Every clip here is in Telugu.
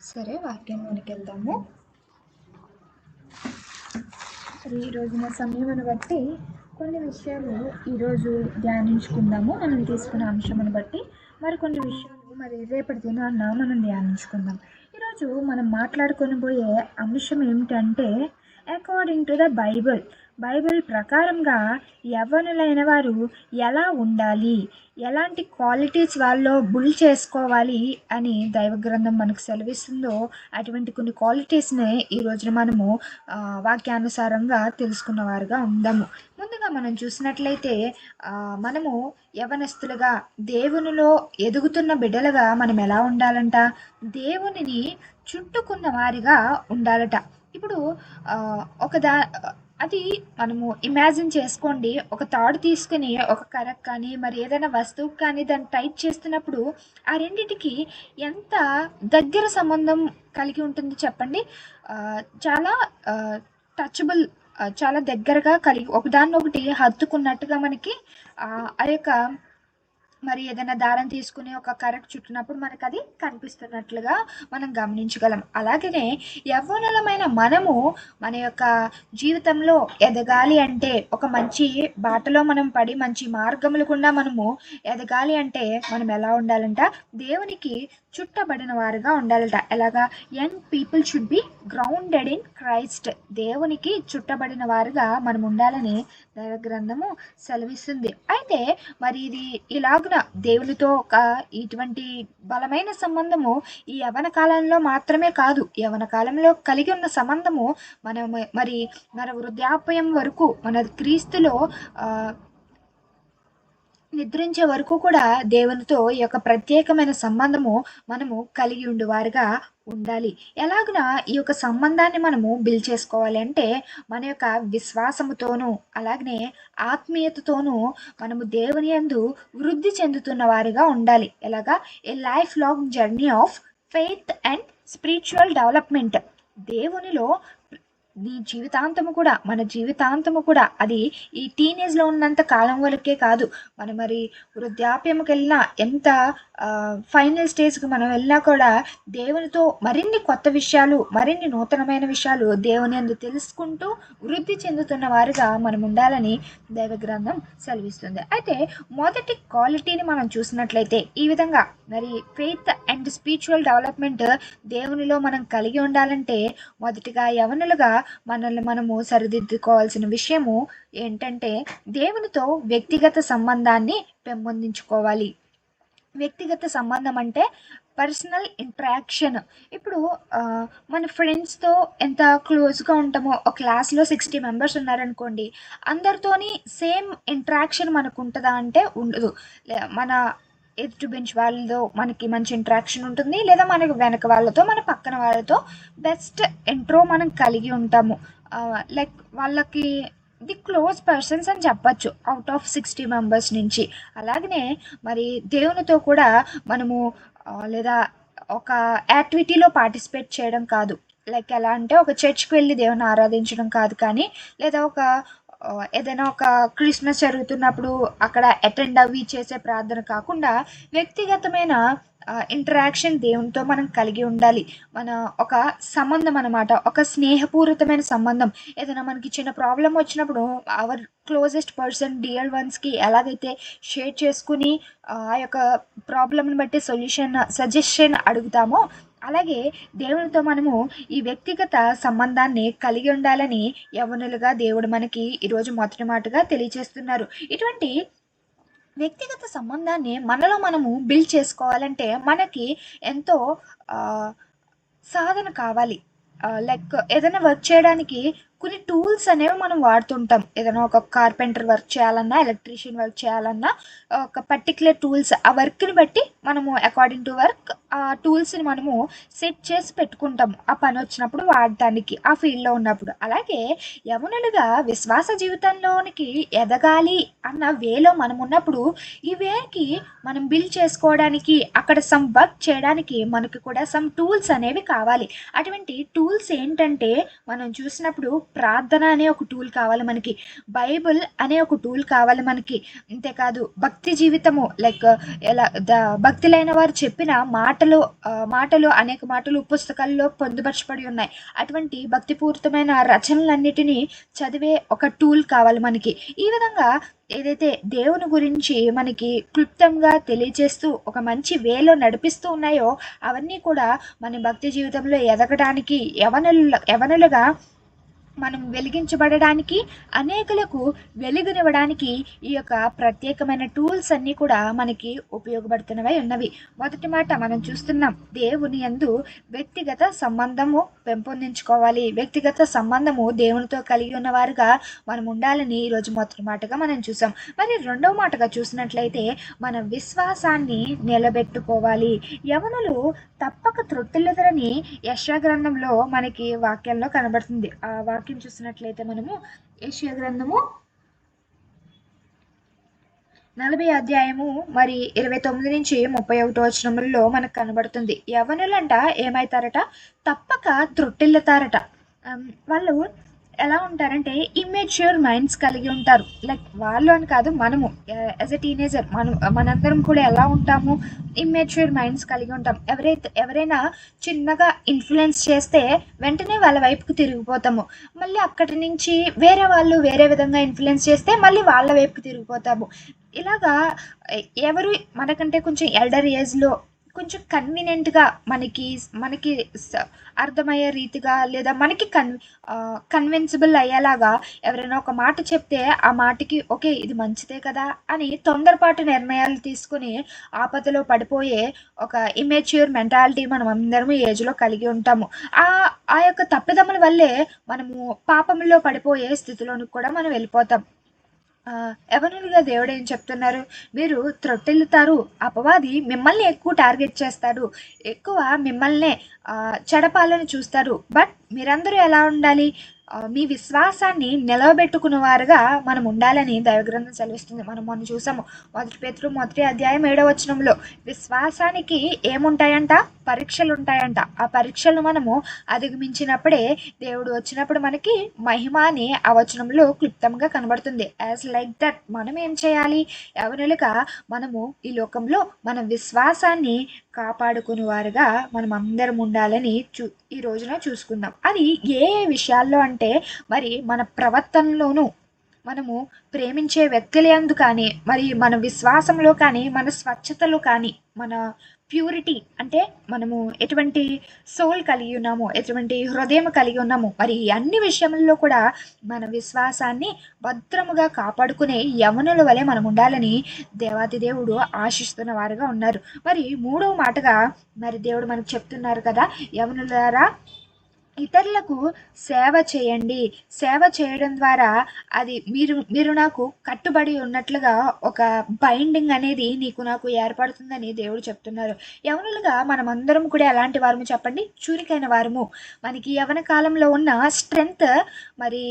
సరే, వాక్యంలోనికి వెళ్దాము. ఈ రోజున సమయమును బట్టి కొన్ని విషయాలు ఈరోజు ధ్యానించుకుందాము. మనం తీసుకున్న అంశమును బట్టి మరికొన్ని విషయాలు రేపటి దినాన్న మనం ధ్యానించుకుందాం. ఈరోజు మనం మాట్లాడుకొని అంశం ఏమిటంటే అకార్డింగ్ టు ద బైబిల్ ప్రకారంగా యవ్వనులైన వారు ఎలా ఉండాలి, ఎలాంటి క్వాలిటీస్ వాళ్ళలో బుల్ చేసుకోవాలి అని దైవ గ్రంథం మనకు సెలవిస్తుందో అటువంటి కొన్ని క్వాలిటీస్ని ఈ రోజున మనము వాక్యానుసారంగా తెలుసుకున్న వారుగా ఉందాము. ముందుగా మనం చూసినట్లయితే మనము యవనస్తులుగా దేవునిలో ఎదుగుతున్న బిడ్డలుగా మనం ఎలా ఉండాలంట? దేవునిని చుట్టుకున్న వారిగా ఉండాలట. ఇప్పుడు అది మనము ఇమాజిన్ చేసుకోండి. ఒక తాడు తీసుకుని ఒక కర్రకు కానీ మరి ఏదైనా వస్తువుకి కానీ దాన్ని టైట్ చేస్తున్నప్పుడు ఆ రెండిటికి ఎంత దగ్గర సంబంధం కలిగి ఉంటుంది చెప్పండి. చాలా టచబుల్, చాలా దగ్గరగా కలిగి ఒకదాన్నొకటి హత్తుకున్నట్టుగా మనకి ఆ యొక్క మరి ఏదైనా దారం తీసుకుని ఒక కర్రకు చుట్టినప్పుడు మనకు అది కనిపిస్తున్నట్లుగా మనం గమనించగలం. అలాగనే యవ్వనులమైన మనము మన యొక్క జీవితంలో ఎదగాలి అంటే, ఒక మంచి బాటలో మనం పడి మంచి మార్గములు గుండా మనము ఎదగాలి అంటే మనం ఎలా ఉండాలంట? దేవునికి చుట్టబడిన వారుగా ఉండాలట. ఎలాగా? Young people should be grounded in Christ. దేవునికి చుట్టబడిన వారుగా మనం ఉండాలని దైవ గ్రంథము సెలవిస్తుంది. అయితే మరి ఇది ఇలాగున దేవునితో ఇటువంటి బలమైన సంబంధము ఈ యవ్వన కాలంలో మాత్రమే కాదు, యవ్వన కాలంలో కలిగి ఉన్న సంబంధము మన వృద్ధాప్యం వరకు, మన క్రీస్తులో నిద్రించే వరకు కూడా దేవునితో ఈ యొక్క ప్రత్యేకమైన సంబంధము మనము కలిగి ఉండేవారుగా ఉండాలి. ఎలాగున ఈ యొక్క సంబంధాన్ని మనము బిల్డ్ చేసుకోవాలి అంటే మన యొక్క విశ్వాసముతోనూ అలాగనే ఆత్మీయతతోనూ మనము దేవుని యందు వృద్ధి చెందుతున్న వారిగా ఉండాలి. ఎలాగా? A life long journey of faith and spiritual development. దేవునిలో మన జీవితాంతము కూడా అది ఈ టీనేజ్లో ఉన్నంత కాలం వరకే కాదు, మరి వృద్ధాప్యంకి వెళ్ళినా, ఎంత ఫైనల్ స్టేజ్కి మనం వెళ్ళినా కూడా దేవునితో మరిన్ని కొత్త విషయాలు, మరిన్ని నూతనమైన విషయాలు దేవుని యందు తెలుసుకుంటూ వృద్ధి చెందుతున్న వారుగా మనం ఉండాలని దైవ గ్రంథం సెలవిస్తుంది. అయితే మొదటి క్వాలిటీని మనం చూసినట్లయితే ఈ విధంగా మరి ఫెయిత్ అండ్ స్పిరిచువల్ డెవలప్మెంట్ దేవునిలో మనం కలిగి ఉండాలంటే మొదటిగా యవనులుగా మనల్ని మనము సరిదిద్దుకోవాల్సిన విషయము ఏంటంటే దేవునితో వ్యక్తిగత సంబంధాన్ని పెంపొందించుకోవాలి. వ్యక్తిగత సంబంధం అంటే పర్సనల్ ఇంటరాక్షన్. ఇప్పుడు మన ఫ్రెండ్స్తో ఎంత క్లోజ్గా ఉంటామో, ఒక క్లాస్లో 60 మెంబర్స్ ఉన్నారనుకోండి, అందరితోని సేమ్ ఇంటరాక్షన్ మనకు ఉంటుందా అంటే ఉండదు. మన ఎదుటి బెంచ్ వాళ్ళతో మనకి మంచి ఇంటరాక్షన్ ఉంటుంది, లేదా మనకు వెనక వాళ్ళతో, మన పక్కన వాళ్ళతో బెస్ట్ ఇంట్రో మనం కలిగి ఉంటాము. లైక్ వాళ్ళకి ది క్లోజ్ పర్సన్స్ అని చెప్పచ్చు అవుట్ ఆఫ్ 60 మెంబర్స్ నుంచి. అలాగనే మరి దేవునితో కూడా మనము లేదా ఒక యాక్టివిటీలో పార్టిసిపేట్ చేయడం కాదు, లైక్ ఎలా అంటే ఒక చర్చ్కి వెళ్ళి దేవుని ఆరాధించడం కాదు, కానీ లేదా ఏదైనా ఒక క్రిస్మస్ జరుగుతున్నప్పుడు అక్కడ అటెండ్ అవి చేసే ప్రార్థన కాకుండా వ్యక్తిగతమైన ఇంటరాక్షన్ దేవునితో మనం కలిగి ఉండాలి. మన ఒక సంబంధం అన్నమాట, ఒక స్నేహపూరితమైన సంబంధం. ఏదైనా మనకి చిన్న ప్రాబ్లం వచ్చినప్పుడు అవర్ క్లోజెస్ట్ పర్సన్, డియర్ వన్స్కి ఎలాగైతే షేర్ చేసుకుని ఆ యొక్క ప్రాబ్లమ్ని బట్టి సజెషన్ అడుగుతామో, అలాగే దేవునితో మనము ఈ వ్యక్తిగత సంబంధాన్ని కలిగి ఉండాలని యవ్వనులుగా దేవుడు మనకి ఈరోజు మొదటి మాటగా తెలియజేస్తున్నారు. ఇటువంటి వ్యక్తిగత సంబంధాన్ని మనలో మనము బిల్డ్ చేసుకోవాలంటే మనకి ఎంతో సాధన కావాలి. లైక్ ఏదైనా వర్క్ చేయడానికి కొన్ని టూల్స్ అనేవి మనం వాడుతుంటాం. ఏదైనా ఒక కార్పెంటర్ వర్క్ చేయాలన్నా, ఎలక్ట్రీషియన్ వర్క్ చేయాలన్నా ఒక పర్టికులర్ టూల్స్, ఆ వర్క్ని బట్టి మనము అకార్డింగ్ టు వర్క్ ఆ టూల్స్ని మనము సెట్ చేసి పెట్టుకుంటాము ఆ పని వచ్చినప్పుడు వాడటానికి, ఆ ఫీల్డ్లో ఉన్నప్పుడు. అలాగే యవనులుగా విశ్వాస జీవితంలోనికి ఎదగాలి అన్న వేలో మనం ఉన్నప్పుడు ఈ వేకి మనం బిల్డ్ చేసుకోవడానికి, అక్కడ సమ్ వర్క్ చేయడానికి మనకు కూడా సమ్ టూల్స్ అనేవి కావాలి. అటువంటి టూల్స్ ఏంటంటే మనం చూసినప్పుడు ప్రార్థన అనే ఒక టూల్ కావాలి మనకి, బైబిల్ అనే ఒక టూల్ కావాలి మనకి. అంతేకాదు భక్తి జీవితము, లైక్ భక్తులైన వారు చెప్పిన మాట మాటలు అనేక మాటలు పుస్తకాల్లో పొందుపరచబడి ఉన్నాయి. అటువంటి భక్తిపూరితమైన రచనలన్నిటినీ చదివే ఒక టూల్ కావాలి మనకి. ఈ విధంగా ఏదైతే దేవుని గురించి మనకి క్లుప్తంగా తెలియజేస్తూ ఒక మంచి వేలో నడిపిస్తూ ఉన్నాయో అవన్నీ కూడా మన భక్తి జీవితంలో ఎదగడానికి యవనులుగా మనం వెలిగించబడడానికి, అనేకులకు వెలుగునివ్వడానికి ఈ యొక్క ప్రత్యేకమైన టూల్స్ అన్నీ కూడా మనకి ఉపయోగపడుతున్నవై ఉన్నవి. మొదటి మాట మనం చూస్తున్నాం, దేవుని యందు వ్యక్తిగత సంబంధము పెంపొందించుకోవాలి. వ్యక్తిగత సంబంధము దేవునితో కలిగి ఉన్నవారుగా మనం ఉండాలని ఈరోజు మొదటి మాటగా మనం చూసాం. మరి రెండవ మాటగా చూసినట్లయితే మన విశ్వాసాన్ని నిలబెట్టుకోవాలి. యవనులు తప్పక త్రొట్టిల్లుదరని యెషయా గ్రంథంలో మనకి వాక్యంలో కనబడుతుంది. ఆ వాక్యం చూసినట్లయితే మనము యెషయా గ్రంథము 40 అధ్యాయము మరి 29 నుంచి 31 వచనములలో మనకు కనబడుతుంది. యవనులంట ఏమైతారట, తప్పక త్రొట్టిల్లుతారట. వాళ్ళు ఎలా ఉంటారంటే ఇమ్మెచ్యూర్ మైండ్స్ కలిగి ఉంటారు. లైక్ వాళ్ళు అని కాదు, మనము యాజ్ ఎ టీనేజర్ మనందరం కూడా ఎలా ఉంటాము, ఇమ్మెచ్యూర్ మైండ్స్ కలిగి ఉంటాం. ఎవరైనా చిన్నగా ఇన్ఫ్లుయెన్స్ చేస్తే వెంటనే వాళ్ళ వైపుకు తిరిగిపోతాము. మళ్ళీ అక్కడి నుంచి వేరే వాళ్ళు వేరే విధంగా ఇన్ఫ్లుయెన్స్ చేస్తే మళ్ళీ వాళ్ళ వైపుకు తిరిగిపోతాము. ఇలాగా ఎవరు మనకంటే కొంచెం ఎల్డర్ ఏజ్లో కొంచెం కన్వీనియంట్గా మనకి అర్థమయ్యే రీతిగా లేదా మనకి కన్విన్సిబుల్ అయ్యేలాగా ఎవరైనా ఒక మాట చెప్తే ఆ మాటకి ఓకే ఇది మంచిదే కదా అని తొందరపాటు నిర్ణయాలు తీసుకుని ఆపదలో పడిపోయే ఒక ఇమ్మెచ్యూర్ మెంటాలిటీ మనం అందరం ఈ ఏజ్లో కలిగి ఉంటాము. ఆ యొక్క తప్పిదముల వల్లే మనము పాపంలో పడిపోయే స్థితిలోనికి కూడా మనం వెళ్ళిపోతాం. యవనులుగా దేవుడు ఏం చెప్తున్నారు, మీరు త్రొట్టిల్లుతారు, అపవాది మిమ్మల్ని ఎక్కువ టార్గెట్ చేస్తాడు, ఎక్కువ మిమ్మల్నే చెడపాలని చూస్తారు. బట్ మీరందరూ ఎలా ఉండాలి, మీ విశ్వాసాన్ని నిలవబెట్టుకున్న వారుగా మనం ఉండాలని దైవగ్రంథం సెలవిస్తుంది. మనం మొన్న చూసాము 1 పేతురు 1 అధ్యాయం 7వ వచనంలో విశ్వాసానికి ఏముంటాయంట, పరీక్షలు ఉంటాయంట. ఆ పరీక్షలు మనము అధిగమించినప్పుడే దేవుడు వచ్చినప్పుడు మనకి మహిమ అని ఆ వచనంలో క్లుప్తంగా కనబడుతుంది. యాజ్ లైక్ దట్ మనం ఏం చేయాలి, యవనులుగా మనము ఈ లోకంలో మన విశ్వాసాన్ని కాపాడుకునే వారుగా మనం అందరం ఉండాలని ఈ రోజున చూసుకుందాం. అది ఏ విషయాల్లో అంటే మరి మన ప్రవర్తనలోనూ, మనము ప్రేమించే వ్యక్తులందు కానీ, మరి మన విశ్వాసంలో కానీ, మన స్వచ్ఛతలో కానీ, మన ప్యూరిటీ అంటే మనము ఎటువంటి సోల్ కలిగి ఉన్నాము, ఎటువంటి హృదయం కలిగి ఉన్నాము, మరి అన్ని విషయంలో కూడా మన విశ్వాసాన్ని భద్రముగా కాపాడుకునే యవనుల వలె మనం ఉండాలని దేవాది దేవుడు ఆశిస్తున్న వారుగా ఉన్నారు. మరి మూడవ మాటగా మరి దేవుడు మనకు చెప్తున్నారు కదా, యవనులారా ఇతరులకు సేవ చేయండి. సేవ చేయడం ద్వారా అది మీరు నాకు కట్టుబడి ఉన్నట్లుగా ఒక బైండింగ్ అనేది నాకు ఏర్పడుతుందని దేవుడు చెప్తున్నారు. యవనులుగా మనం అందరం కూడా ఎలాంటి వారము చెప్పండి, చురుకైన వారము. మనకి యవన కాలంలో ఉన్న స్ట్రెంగ్త్ మరి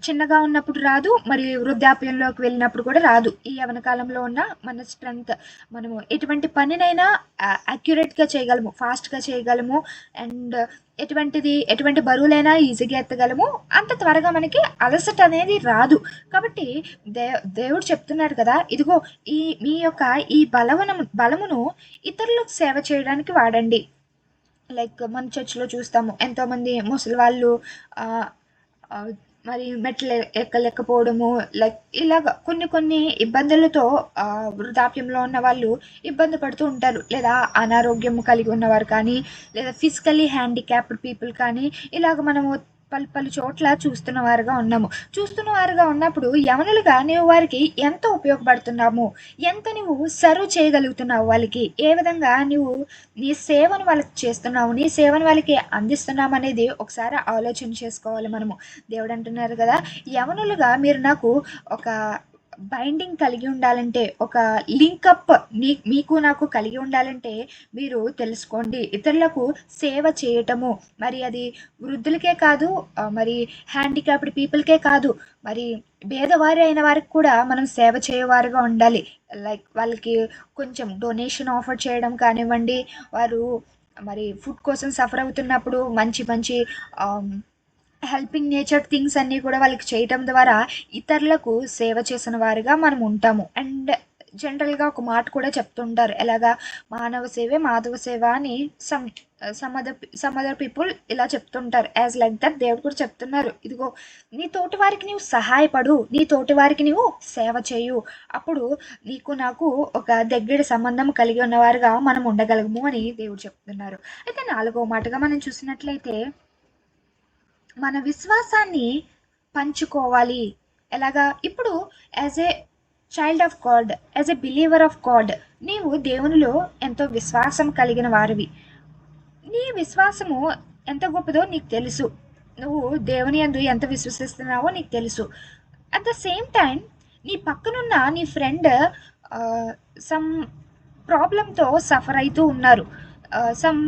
చిన్నగా ఉన్నప్పుడు రాదు, మరి వృద్ధాప్యంలోకి వెళ్ళినప్పుడు కూడా రాదు. ఈ యవన కాలంలో ఉన్న మన స్ట్రెంగ్త్, మనము ఎటువంటి పనినైనా అక్యురేట్గా చేయగలము, ఫాస్ట్గా చేయగలము, అండ్ ఎటువంటి బరువులైనా ఈజీగా ఎత్తగలము. అంత త్వరగా మనకి అలసట అనేది రాదు. కాబట్టి దేవుడు చెప్తున్నారు కదా, ఇదిగో మీ యొక్క ఈ బలమును ఇతరులకు సేవ చేయడానికి వాడండి. లైక్ మన చర్చిలో చూస్తాము, ఎంతోమంది ముసలి వాళ్ళు మరి మెట్లు ఎక్కలేకపోవడము, లైక్ ఇలాగ కొన్ని ఇబ్బందులతో వృద్ధాప్యంలో ఉన్న వాళ్ళు ఇబ్బంది పడుతూ ఉంటారు. లేదా అనారోగ్యం కలిగి ఉన్నవారు కానీ, లేదా ఫిజికల్లీ హ్యాండిక్యాప్డ్ పీపుల్ కానీ, ఇలాగ మనము పలు చోట్ల చూస్తున్న వారుగా ఉన్నప్పుడు యవనులుగా నీవు వారికి ఎంత ఉపయోగపడుతున్నాము, ఎంత నువ్వు సర్వ్ చేయగలుగుతున్నావు, వాళ్ళకి ఏ విధంగా నువ్వు నీ సేవను వాళ్ళకి చేస్తున్నావు, నీ సేవను వాళ్ళకి అందిస్తున్నావు అనేది ఒకసారి ఆలోచన చేసుకోవాలి మనము. దేవుడు అంటున్నారు కదా, యవనులుగా మీరు నాకు ఒక బైండింగ్ కలిగి ఉండాలంటే, ఒక లింకప్ మీకు నాకు కలిగి ఉండాలంటే మీరు తెలుసుకోండి, ఇతరులకు సేవ చేయటము. మరి అది వృద్ధులకే కాదు, మరి హ్యాండిక్యాప్డ్ పీపుల్కే కాదు, మరి పేదవారి అయిన వారికి కూడా మనం సేవ చేయవారుగా ఉండాలి. లైక్ వాళ్ళకి కొంచెం డొనేషన్ ఆఫర్ చేయడం కానివ్వండి, వారు మరి ఫుడ్ కోసం సఫర్ అవుతున్నప్పుడు మంచి హెల్పింగ్ నేచర్ థింగ్స్ అన్నీ కూడా వాళ్ళకి చేయటం ద్వారా ఇతరులకు సేవ చేసిన వారిగా మనం ఉంటాము. అండ్ జనరల్గా ఒక మాట కూడా చెప్తుంటారు, ఎలాగా మానవ సేవే మాధవ సేవ అని సమ్ అదర్ పీపుల్ ఇలా చెప్తుంటారు. యాజ్ లైక్ దట్ దేవుడు కూడా చెప్తున్నారు, ఇదిగో నీ తోటి వారికి నీవు సహాయపడు, నీ తోటి వారికి నీవు సేవ చేయు, అప్పుడు నీకు నాకు ఒక దగ్గర సంబంధం కలిగి ఉన్నవారుగా మనం ఉండగలము అని దేవుడు చెప్తున్నారు. అయితే 4వ మాటగా మనం చూసినట్లయితే మన విశ్వాసాన్ని పంచుకోవాలి. ఎలాగా? ఇప్పుడు as a child of God, as a believer of God, నీవు దేవునిలో ఎంతో విశ్వాసం కలిగిన వారివి. నీ విశ్వాసము ఎంత గొప్పదో నీకు తెలుసు, నువ్వు దేవుని యందు ఎంత విశ్వసిస్తున్నావో నీకు తెలుసు. అట్ ద సేమ్ టైం నీ పక్కనున్న నీ ఫ్రెండ్ సమ్ ప్రాబ్లంతో సఫర్ అవుతూ ఉన్నారు, సమ్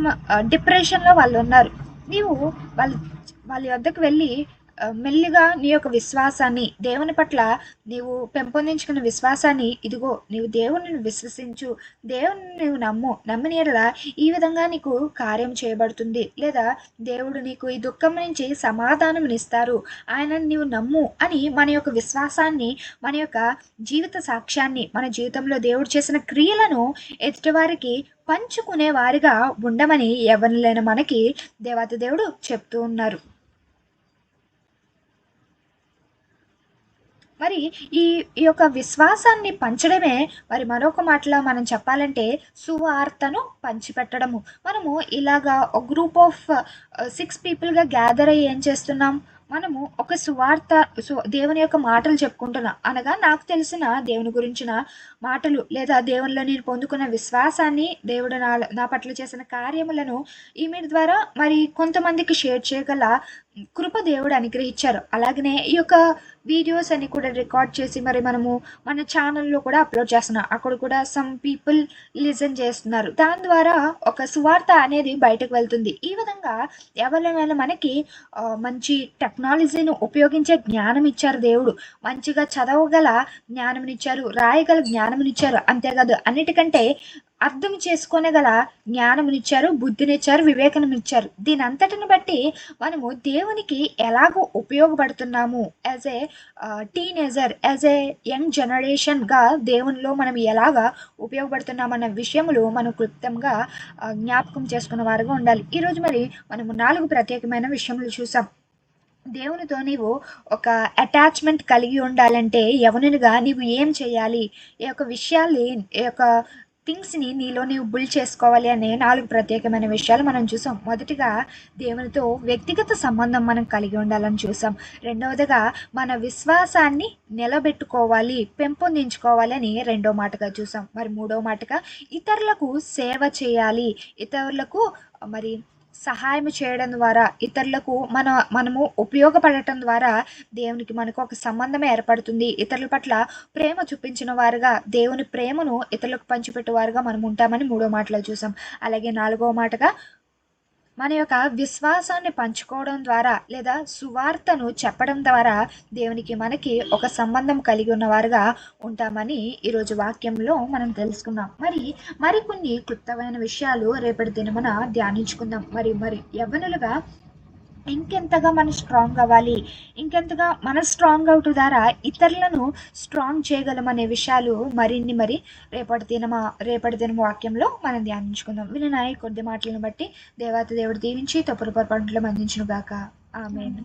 డిప్రెషన్లో వాళ్ళు ఉన్నారు. నీవు వాళ్ళ వద్దకు వెళ్ళి మెల్లిగా నీ యొక్క విశ్వాసాన్ని, దేవుని పట్ల నీవు పెంపొందించుకున్న విశ్వాసాన్ని, ఇదిగో నీవు దేవుని విశ్వసించు, దేవుని నీవు నమ్మిన యెడల ఈ విధంగా నీకు కార్యం చేయబడుతుంది, లేదా దేవుడు నీకు ఈ దుఃఖం నుంచి సమాధానమునిస్తారు, ఆయన నీవు నమ్ము అని మన యొక్క విశ్వాసాన్ని, మన యొక్క జీవిత సాక్ష్యాన్ని, మన జీవితంలో దేవుడు చేసిన క్రియలను ఎదుటివారికి పంచుకునే వారిగా ఉండమని ఎవరినైనా మనకి దేవాతి దేవుడు చెప్తూ ఉన్నారు. మరి ఈ ఈ యొక్క విశ్వాసాన్ని పంచడమే, మరి మరొక మాటలో మనం చెప్పాలంటే సువార్తను పంచిపెట్టడము. మనము ఇలాగా ఒక గ్రూప్ ఆఫ్ 6 పీపుల్గా గ్యాదర్ అయ్యి ఏం చేస్తున్నాం? మనము ఒక సువార్త, దేవుని యొక్క మాటలు చెప్పుకుంటున్నాం, అనగా నాకు తెలిసిన దేవుని గురించిన మాటలు, లేదా దేవునిలో నేను పొందుకున్న విశ్వాసాన్ని, దేవుడు నా పట్ల చేసిన కార్యములను ఈ మీ ద్వారా మరి కొంతమందికి షేర్ చేయగల కృప దేవుడు అనుగ్రహించారు. అలాగనే ఈ యొక్క వీడియోస్ అని కూడా రికార్డ్ చేసి మరి మనము మన ఛానల్లో కూడా అప్లోడ్ చేస్తున్నాం, అక్కడ కూడా సమ్ పీపుల్ లిజన్ చేస్తున్నారు. దాని ద్వారా ఒక సువార్త అనేది బయటకు వెళ్తుంది. ఈ విధంగా ఎవరైనా మనకి మంచి టెక్నాలజీని ఉపయోగించే జ్ఞానం ఇచ్చారు దేవుడు, మంచిగా చదవగల జ్ఞానంనిచ్చారు, రాయగల జ్ఞానంనిచ్చారు, అంతేకాదు అన్నిటికంటే అర్థం చేసుకొనగల జ్ఞానమునిచ్చారు, బుద్ధినిచ్చారు, వివేకమునిచ్చారు. దీని అంతటిని బట్టి మనము దేవునికి ఎలాగో ఉపయోగపడుతున్నాము, as a teenager, as a young జనరేషన్గా దేవునిలో మనం ఎలాగా ఉపయోగపడుతున్నామన్న విషయములు మనం క్లుప్తంగా జ్ఞాపకం చేసుకున్న వారుగా ఉండాలి. ఈరోజు మరి మనము 4 ప్రత్యేకమైన విషయములు చూసాం. దేవునితో నీవు ఒక అటాచ్మెంట్ కలిగి ఉండాలంటే యవనునిగా నీవు ఏం చేయాలి, ఈ యొక్క విషయాల్ని, ఈ యొక్క థింగ్స్ని నీలో నీవు బిల్డ్ చేసుకోవాలి అనే 4 ప్రత్యేకమైన విషయాలు మనం చూసాం. మొదటిగా దేవునితో వ్యక్తిగత సంబంధం మనం కలిగి ఉండాలని చూసాం. రెండవదిగా మన విశ్వాసాన్ని నిలబెట్టుకోవాలి, పెంపొందించుకోవాలి అని 2వ మాటగా చూసాం. మరి 3వ మాటగా ఇతరులకు సేవ చేయాలి, ఇతరులకు మరి సహాయం చేయడం ద్వారా, ఇతరులకు మనము ఉపయోగపడటం ద్వారా దేవునికి మనకు ఒక సంబంధం ఏర్పడుతుంది. ఇతరుల పట్ల ప్రేమ చూపించిన వారుగా, దేవుని ప్రేమను ఇతరులకు పంచిపెట్టే వారుగా మనం ఉంటామని 3వ మాటలో చూసాం. అలాగే 4వ మాటగా మన యొక్క విశ్వాసాన్ని పంచుకోవడం ద్వారా, లేదా సువార్తను చెప్పడం ద్వారా దేవునికి మనకి ఒక సంబంధం కలిగి ఉన్నవారుగా ఉంటామని ఈరోజు వాక్యంలో మనం తెలుసుకున్నాం. మరికొన్ని క్లుప్తమైన విషయాలు రేపటి దినమున ధ్యానించుకుందాం. మరి యవ్వనులుగా ఇంకెంతగా మనం స్ట్రాంగ్ అవ్వాలి, ఇంకెంతగా మనం స్ట్రాంగ్ అవటం ద్వారా ఇతరులను స్ట్రాంగ్ చేయగలమనే విషయాలు మరి రేపటి దినం వాక్యంలో మనం ధ్యానించుకుందాం. విన్న కొద్ది మాటలను బట్టి దేవాతి దేవుడు దీవించి తప్పుల పొరపాట్లు అందించును గాక. ఆమేన్.